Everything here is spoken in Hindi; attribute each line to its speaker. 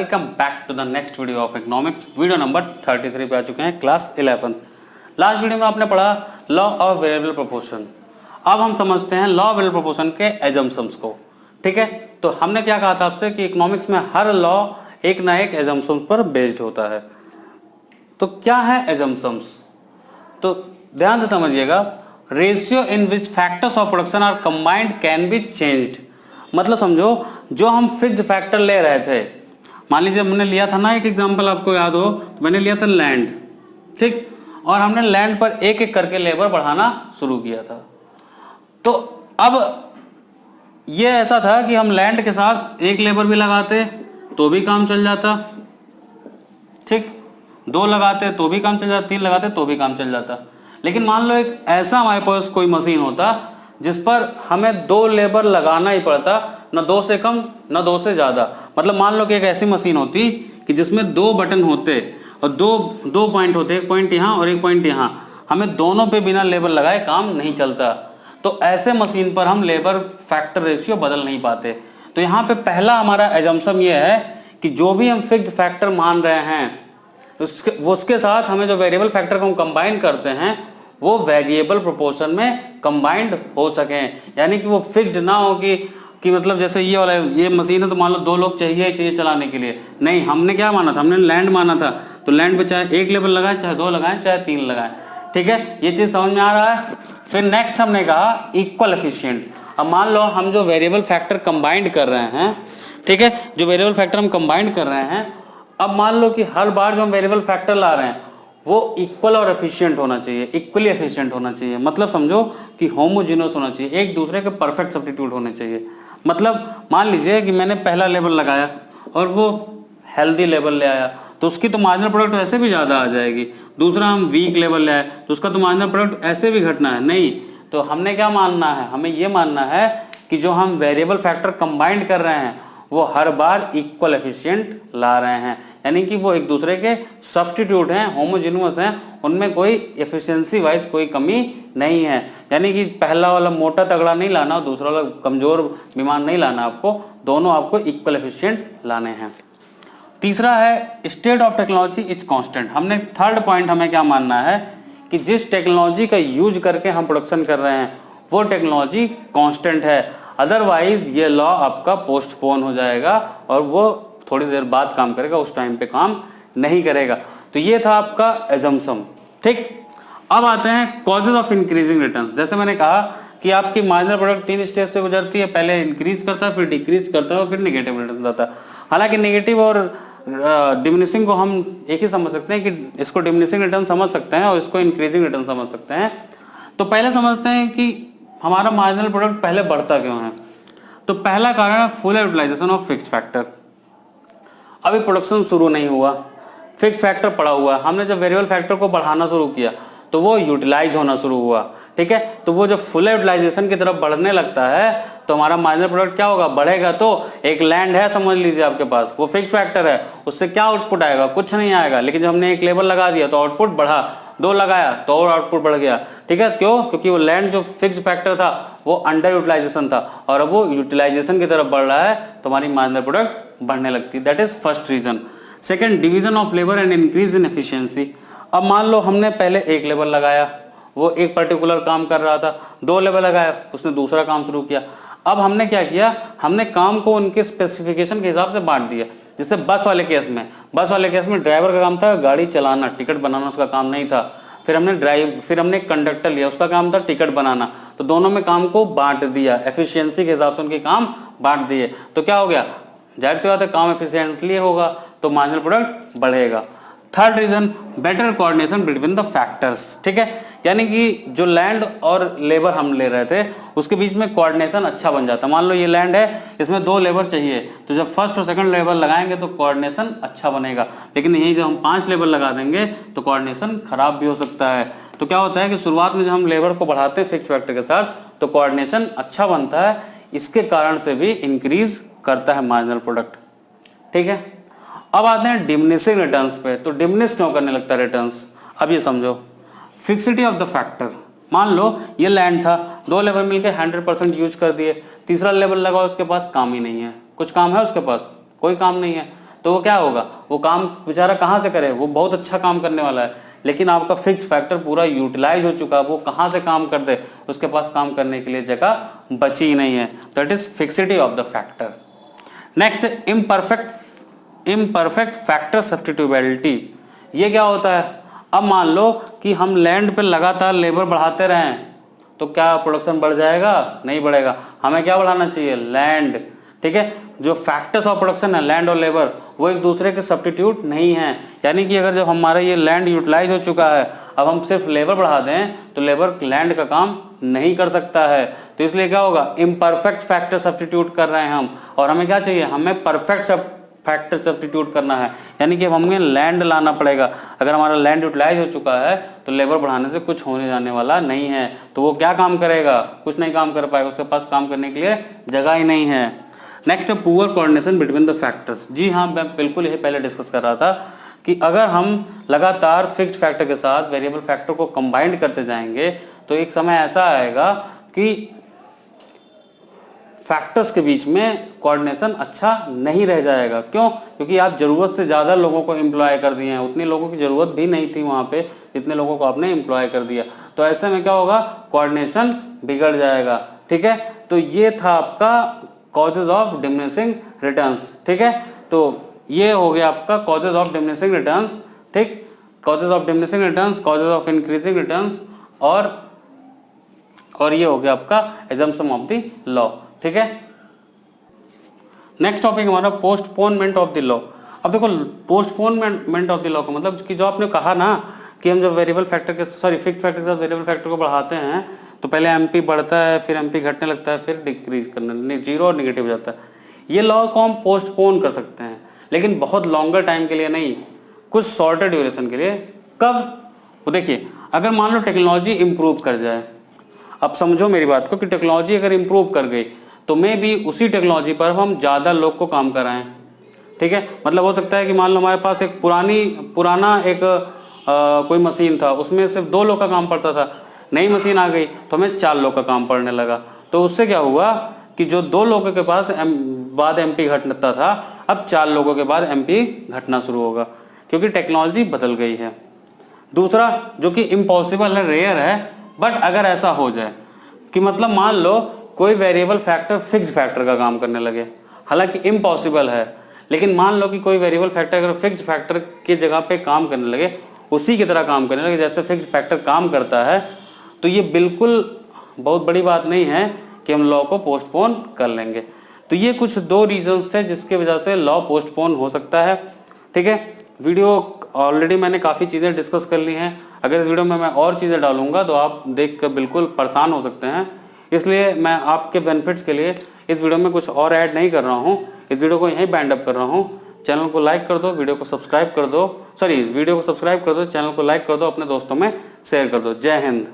Speaker 1: Welcome back to the next video of economics. Video number 33 पे आ चुके हैं, क्लास 11। लास्ट वीडियो में आपने पढ़ा लॉ ऑफ वेरिएबल प्रोपोर्शन। अब हम समझते हैं लॉ ऑफ वेरिएबल प्रोपोर्शन के एजम्पशंस को। ठीक है, तो हमने क्या कहा था आपसे कि इकोनॉमिक्स में हर लॉ एक ना एक एजम्पशंस पर बेस्ड होता है। तो क्या है एजम्पशंस? तो ध्यान से समझिएगा। Ratio in which factors of production are combined can be changed. मतलब समझो, जो हम फिक्स्ड फैक्टर ले रहे थे, मान लीजिए हमने लिया था ना, एक एग्जांपल आपको याद हो, तो मैंने लिया था लैंड, ठीक, और हमने लैंड पर एक एक करके लेबर बढ़ाना शुरू किया था। तो अब ये ऐसा था कि हम लैंड के साथ एक लेबर भी लगाते तो भी काम चल जाता, ठीक, दो लगाते तो भी काम चल जाता, तीन लगाते तो भी काम चल जाता। लेकिन मान लो एक ऐसा हमारे पास कोई मशीन होता जिस पर हमें दो लेबर लगाना ही पड़ता, न दो से कम न दो से ज्यादा। मतलब मान लो कि एक ऐसी मशीन होती कि जिसमें दो बटन होते और दो पॉइंट होते, एक पॉइंट यहाँ और एक पॉइंट यहाँ, हमें दोनों पे बिना लेबर लगाए काम नहीं चलता। तो ऐसे मशीन पर हम लेबर फैक्टर रेशियो बदल नहीं पाते। तो यहाँ पे पहला हमारा एजम्पशन ये है कि जो भी हम फिक्स्ड फैक्टर मान रहे हैं उसके साथ हमें जो वेरिएबल फैक्टर को हम कंबाइन करते हैं वो वेरिएबल प्रोपोर्शन में कंबाइंड हो सके। यानी कि वो फिक्स्ड ना हो कि मतलब जैसे ये वाला ये मशीन है तो मान लो दो लोग चाहिए चलाने के लिए। नहीं, हमने क्या माना था? हमने लैंड माना था। तो लैंड पे चाहे एक लेबर लगाए, चाहे दो लगाए, चाहे तीन लगाए। ठीक है, ये चीज समझ में आ रहा है। फिर नेक्स्ट हमने कहा इक्वल एफिशिएंट। अब मान लो हम जो वेरिएबल फैक्टर कंबाइंड कर रहे हैं, ठीक है, जो वेरिएबल फैक्टर हम कंबाइंड कर रहे हैं, अब मान लो कि हर बार जो हम वेरिएबल फैक्टर ला रहे हैं वो इक्वल और एफिशिएंट होना चाहिए, इक्वली एफिशिएंट होना चाहिए। मतलब समझो कि होमोजेनस होना चाहिए, एक दूसरे के परफेक्ट सब्स्टिट्यूट होने चाहिए। मतलब मान लीजिए कि मैंने पहला लेबल लगाया और वो हेल्दी लेवल ले आया तो उसकी तो मार्जिनल प्रोडक्ट ऐसे भी ज्यादा आ जाएगी। दूसरा हम वीक लेवल ले आए तो उसका तो मार्जिनल प्रोडक्ट ऐसे भी घटना है। नहीं, तो हमने क्या मानना है? हमें ये मानना है कि जो हम वेरिएबल फैक्टर कंबाइंड कर रहे हैं वो हर बार इक्वल एफिशिएंट ला रहे हैं। यानी कि वो एक दूसरे के सब्स्टिट्यूट हैं, होमोजेनियस हैं, उनमें कोई एफिशिएंसी वाइज कोई कमी नहीं है। यानी कि पहला वाला मोटा तगड़ा नहीं लाना, दूसरा वाला कमजोर बीमार नहीं लाना, आपको दोनों आपको इक्वल एफिशिएंट लाने हैं। तीसरा है state of technology is constant. हमने थर्ड पॉइंट हमें क्या मानना है कि जिस टेक्नोलॉजी का यूज करके हम प्रोडक्शन कर रहे हैं वो टेक्नोलॉजी कांस्टेंट है, अदरवाइज ये लॉ आपका पोस्टपोन हो जाएगा और वो थोड़ी देर बाद काम करेगा, उस टाइम पे काम नहीं करेगा। तो ये था आपका एजम्पशन। ठीक, अब आते हैं कॉजेज ऑफ इंक्रीजिंग रिटर्न्स। जैसे मैंने कहा कि आपकी मार्जिनल प्रोडक्ट तीन स्टेज से गुजरती है, पहले इंक्रीज करता है, फिर डिक्रीज करता है और फिर नेगेटिव रिटर्न आता है। हालांकि नेगेटिव और डिमिनिशिंग को हम एक ही समझ सकते हैं कि इसको डिमिनिशिंग रिटर्न समझ सकते हैं और इसको इंक्रीजिंग रिटर्न समझ सकते हैं। तो पहले समझते हैं कि हमारा मार्जिनल प्रोडक्ट पहले बढ़ता क्यों है। तो पहला कारण है full utilisation of fixed factor. अभी प्रोडक्शन शुरू नहीं हुआ, फिक्स्ड फैक्टर पड़ा हुआ है, हमने जब वेरिएबल फैक्टर को बढ़ाना शुरू किया तो वो यूटिलाइज होना शुरू हुआ। ठीक है, तो वो जब फुल यूटिलाइजेशन की तरफ बढ़ने लगता है तो हमारा मार्जिनल प्रोडक्ट क्या होगा? बढ़ेगा। तो एक लैंड है समझ लीजिए आपके पास, वो फिक्स्ड फैक्टर है, उससे क्या आउटपुट आएगा? कुछ नहीं आएगा। लेकिन जब हमने एक लेबर लगा दिया तो आउटपुट बढ़ा, दो लगाया तो और आउटपुट बढ़ गया। ठीक है, क्यों? क्योंकि वो लैंड जो फिक्स्ड फैक्टर था वो अंडर यूटिलाइजेशन था और अब वो यूटिलाइजेशन की तरफ बढ़ रहा है तो हमारी मार्जिनल प्रोडक्ट बढ़ने लगती है। That is first reason. Second, division of labour and increase in efficiency. अब मान लो हमने पहले एक लेबर लगाया, वो एक पर्टिकुलर काम कर रहा था, दो लेबर लगाया, उसने दूसरा काम शुरू किया। अब हमने क्या किया? हमने काम को उनके स्पेसिफिकेशन के हिसाब से बांट दिया। जैसे बस वाले केस में ड्राइवर का काम था गाड़ी चलाना, टिकट बनाना उसका काम नहीं था। फिर हमने कंडक्टर लिया, उसका काम था टिकट बनाना। तो दोनों में काम को बांट दिया, एफिशिएंसी के हिसाब से उनके काम बांट दिए। तो क्या हो गया? जाहिर सी बात है काम एफिशिएंटली होगा तो मार्जिनल प्रोडक्ट बढ़ेगा। Third reason, better coordination between the factors. ठीक है, यानी कि जो लैंड और लेबर हम ले रहे थे उसके बीच में कोऑर्डिनेशन अच्छा बन जाता है। मान लो ये लैंड है, इसमें दो लेबर चाहिए, तो जब फर्स्ट और सेकंड लेबर लगाएंगे तो कोऑर्डिनेशन अच्छा बनेगा। लेकिन यही जब हम 5 लेबर लगा देंगे तो कोऑर्डिनेशन खराब भी हो सकता है। तो क्या होता है कि शुरुआत में जब हम लेबर को बढ़ाते हैं फिक्स्ड फैक्टर के साथ तो कोऑर्डिनेशन अच्छा बनता है, इसके कारण से भी इंक्रीज करता है मार्जिनल प्रोडक्ट। ठीक है, अब आते हैं डिमिनिशिंग रिटर्न्स पे। तो डिमिनिश क्यों करने लगता है रिटर्न्स? अब ये समझो, फिक्सिटी ऑफ द फैक्टर। मान लो ये लैंड था, दो लेबर मिलकर 100% यूज कर दिए, तीसरा लेबर लगा उसके पास काम ही नहीं है, कुछ काम है उसके पास? कोई काम नहीं है। तो तो वो क्या होगा, वो काम बेचारा कहाँ से करे, वो बहुत अच्छा काम करने वाला है, लेकिन आपका फिक्स फैक्टर पूरा यूटिलाइज हो चुका है, वो कहाँ से काम कर दे, उसके पास काम करने के लिए जगह बची ही नहीं है। That is fixity of the factor. Next, imperfect factor substitutability. ये क्या होता है, अब मान लो कि हम लैंड पे लगातार लेबर बढ़ाते रहें तो क्या प्रोडक्शन बढ़ जाएगा, नहीं बढ़ेगा। हमें क्या बढ़ाना चाहिए, लैंड। ठीक है, जो फैक्टर्स ऑफ प्रोडक्शन है लैंड और लेबर, वो एक दूसरे के सब्स्टिट्यूट नहीं है। यानी कि अगर जब हमारा ये लैंड यूटिलाइज हो चुका है, अब हम सिर्फ लेबर बढ़ा दें तो लेबर लैंड का काम नहीं कर सकता है, तो इसलिए क्या होगा, इम्परफेक्ट फैक्टर सब्स्टिट्यूट कर रहे हैं हम, और हमें क्या चाहिए, हमें परफेक्ट फैक्टर सब्स्टिट्यूट करना है। यानी कि हमें लैंड लाना पड़ेगा। अगर हमारा लैंड यूटिलाइज हो चुका है तो लेबर बढ़ाने से कुछ होने जाने वाला नहीं है, तो वो क्या काम करेगा, कुछ नहीं काम कर पाएगा, उसके पास काम करने के लिए जगह ही नहीं है। Next, poor coordination between the factors. जी हाँ, मैं बिल्कुल यही पहले डिस्कस कर रहा था कि अगर हम लगातार फिक्स्ड फैक्टर के साथ वेरिएबल फैक्टर को कंबाइंड करते जाएंगे तो एक समय ऐसा आएगा कि फैक्टर्स के बीच में कोऑर्डिनेशन अच्छा नहीं रह जाएगा। क्यों, क्योंकि आप जरूरत से ज्यादा लोगों को एम्प्लॉय कर दिए हैं, उतने लोगों की जरूरत भी नहीं थी वहां पे जितने लोगों को आपने एम्प्लॉय कर दिया, तो ऐसे में क्या होगा, कोऑर्डिनेशन बिगड़ जाएगा। ठीक है, तो ये था आपका कॉजेज ऑफ डिमिनिशिंग रिटर्न्स। ठीक है, तो ये हो गया आपका कॉजेज ऑफ डिमिनिशिंग रिटर्न्स। ठीक, causes of diminishing returns, causes of increasing returns, और ये हो गया आपका assumption ऑफ द लॉ। ठीक है, नेक्स्ट टॉपिक हमारा पोस्टपोनमेंट ऑफ द लॉ। अब देखो, पोस्टपोनमेंट ऑफ द लॉ का मतलब कि जो आपने कहा ना कि हम जब वेरिएबल फैक्टर के फिक्स्ड फैक्टर के साथ वेरिएबल फैक्टर को बढ़ाते हैं तो पहले एमपी बढ़ता है, फिर एमपी घटने लगता है, फिर डिक्रीज करने, जीरो और निगेटिव हो जाता है। ये लॉ को हम पोस्टपोन कर सकते हैं, लेकिन बहुत लॉन्गर टाइम के लिए नहीं, कुछ शॉर्टर ड्यूरेशन के लिए। कब, वो देखिए, अगर मान लो टेक्नोलॉजी इंप्रूव कर जाए, अब समझो मेरी बात को कि टेक्नोलॉजी अगर इंप्रूव कर गई तो मैं भी उसी टेक्नोलॉजी पर हम ज्यादा लोग को काम कराएं। ठीक है, मतलब हो सकता है कि मान लो हमारे पास एक पुराना एक कोई मशीन था, उसमें सिर्फ 2 लोग का काम पड़ता था, नई मशीन आ गई तो हमें 4 लोग का काम पड़ने लगा। तो उससे क्या हुआ कि जो 2 लोगों के पास बाद एमपी घटता था, अब 4 लोगों के बाद एमपी घटना शुरू होगा, क्योंकि टेक्नोलॉजी बदल गई है। दूसरा, जो कि इम्पॉसिबल है, रेयर है, बट अगर ऐसा हो जाए कि मतलब मान लो कोई वेरिएबल फैक्टर फिक्स्ड फैक्टर का काम करने लगे, हालांकि इम्पॉसिबल है, लेकिन मान लो कि कोई वेरिएबल फैक्टर अगर फिक्स्ड फैक्टर की जगह पे काम करने लगे, उसी की तरह काम करने लगे जैसे फिक्स्ड फैक्टर काम करता है, तो ये बिल्कुल बहुत बड़ी बात नहीं है कि हम लॉ को पोस्टपोन कर लेंगे। तो ये कुछ 2 रीजंस थे जिसकी वजह से लॉ पोस्टपोन हो सकता है। ठीक है, वीडियो ऑलरेडी मैंने काफ़ी चीज़ें डिस्कस कर ली हैं, अगर इस वीडियो में मैं और चीज़ें डालूंगा तो आप देख कर बिल्कुल परेशान हो सकते हैं, इसलिए मैं आपके बेनिफिट्स के लिए इस वीडियो में कुछ और ऐड नहीं कर रहा हूँ, इस वीडियो को यहीं बैंड अप कर रहा हूँ। चैनल को लाइक कर दो, वीडियो को सब्सक्राइब कर दो, चैनल को लाइक कर दो, अपने दोस्तों में शेयर कर दो। जय हिंद।